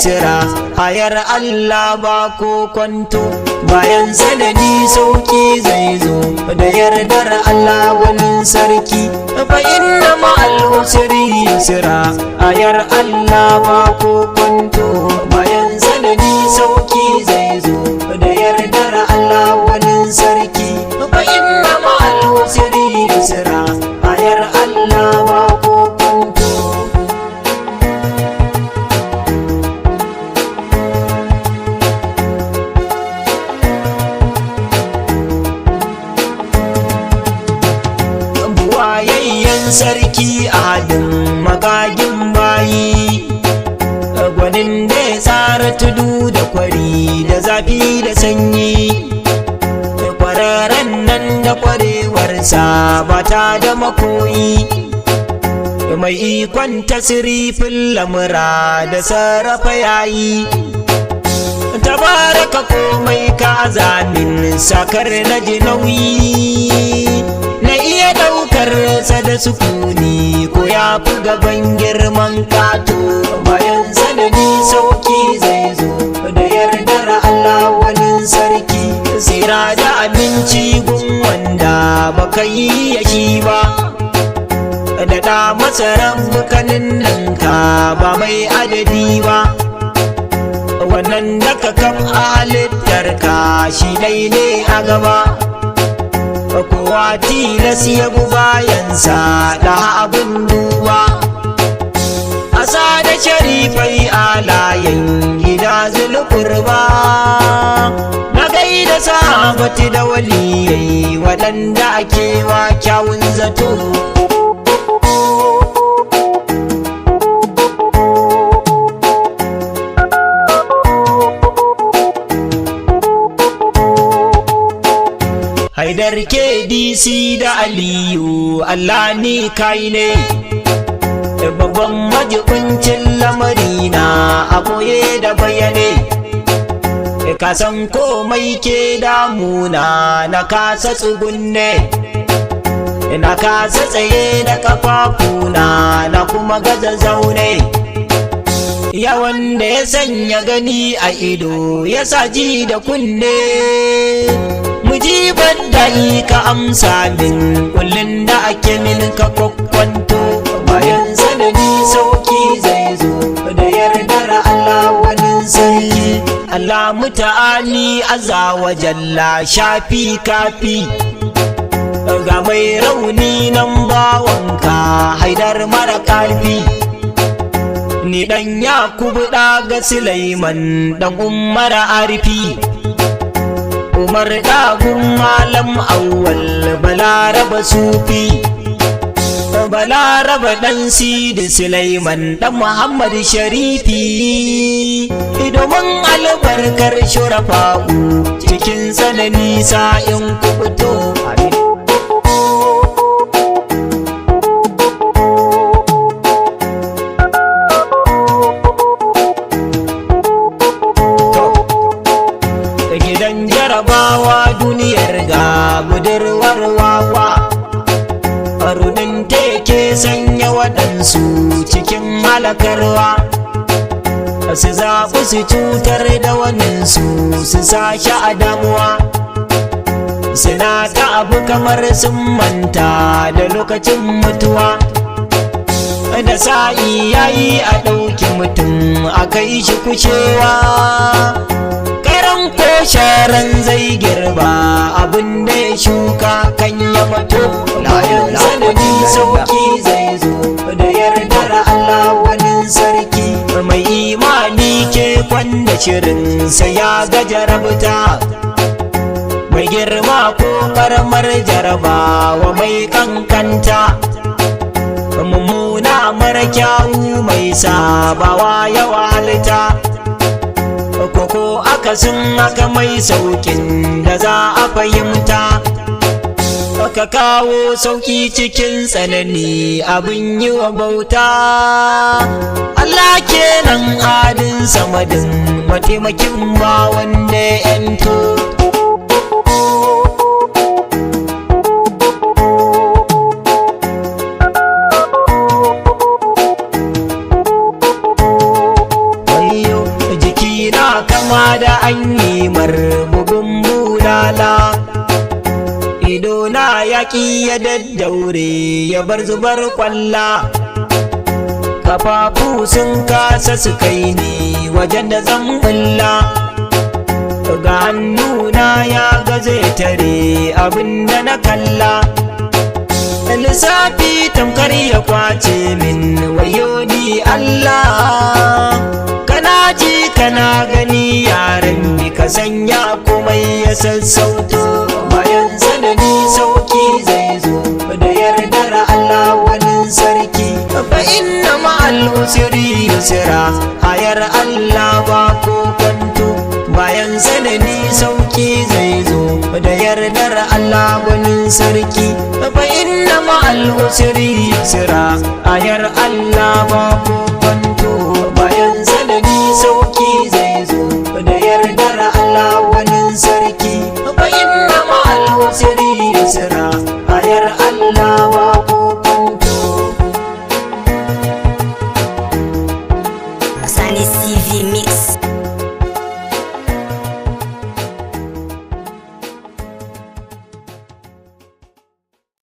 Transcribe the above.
yusra ayar Allah ba ko kwanto bayan sanadi sauki zai zo da yardar Allah wani sarki fa inna ma'al usri yusra ayar Allah ba ko kwanto bayan sanadi sauki zai zo da yardar Allah wani sarki fa inna ma'al usri yusra ayar Allah ba ko kwanto. Sarki adin magagin bayi gwanin da ya tsara tudu da kwari da zafi da sanyi kwararren nan da kwarewarsa ba ta da makoyi mai ikon tasirifin lamura da sarrafa yayi tabaraka komai ka zamin sakar na ji nauyi na iya daukar sa da sukuni ko ya fi gaban girman kato bayan sanadi sauki zai zo da yardar Allah wani sarki tsira da aminci gun wanda baka yi yaki ba da da masa rabbukanin nan ka ba mai adadi ba wannan da ka kam halittar ka shi dai ne a gaba kowa tilas ya bu bayansa da abin duba asa da sharifai alayen gida zulkurba na gaida sahabati da waliyai waɗanda ake wa kyawun zato Haidar KDC da Aliyu Allah ni kai ne babban majibincin lamarina a boye da bayane ka san komai ke damuna na kasa tsugunne na kasa tsaye da kafafuna na kuma gaza zaune yawan da ya sanya gani a ido ya sa ji da kunne mujibar da ka amsa min kullum da ake min ka kwakwanto bayan sanadi sauki zai zo da yardar Allah wani sarki Allah muta'ali azza wa jalla shafi kafi ga mai rauni nan bawanka Haidar mara karfi ni dan Yakubu daga Sulaiman dan Umar Arifi Umar dagun malam awwal Balaraba sufi Balaraba dan Sidi Sulaiman dan Muhammad Sharifi domin albarkar shurafa'u cikin tsanani sa'in kubuto duniyar ga budurwar wawa rudin teke sanya waɗansu cikin halakarwa su zaɓi su cutar da waninsu su sashi a damuwa suna ta abu kamar sun manta da lokacin mutuwa da sa'i yayi a ɗauki mutum a kai shi kushewa ko sharan zai girba abin da ya shuka kan ya mato layin sanadi sauki zai zo da yardar Allah wani sarki mai imani ke kwanda shirin sai ya ga jarabta mai girma ko karamar jarabawa mai kankanta mummuna mara kyawu mai sabawa ya wahalta koko akasin aka mai saukin da za a fahimta ka kawo sauki cikin tsanani abin yi wa bauta Allah kenan adin samadin mataimakin ba wanda ya yanto ma da an yi bugun bulala. Ido na yaƙi ya daddaure ya bar zubar kwalla, kafafu sun kasa su kai ni wajen da zan bulla. Ga hannuna ya gaze tare abinda na kalla, lissafi tamkar ya kwace min wayo ni Allah. Kana ji kana gani yaran bi ka sanya komai ya sassauto, bayan sanadi sauki zai zo da yardar Allah wani sarki. Fa inna ma'al usri yusra, ayar Allah ba ko kwanto, bayan sanadi sauki zai zo da yardar Allah wani sarki. Fa inna ma'al usri yusra, ayar Allah ba ko kwanto, bayan sanadi sauki zai zo da yardar Allah wani sarki. Fa inna ma'al usri yusra, ayar Allah ba ko kwanto. Sani CV Mix.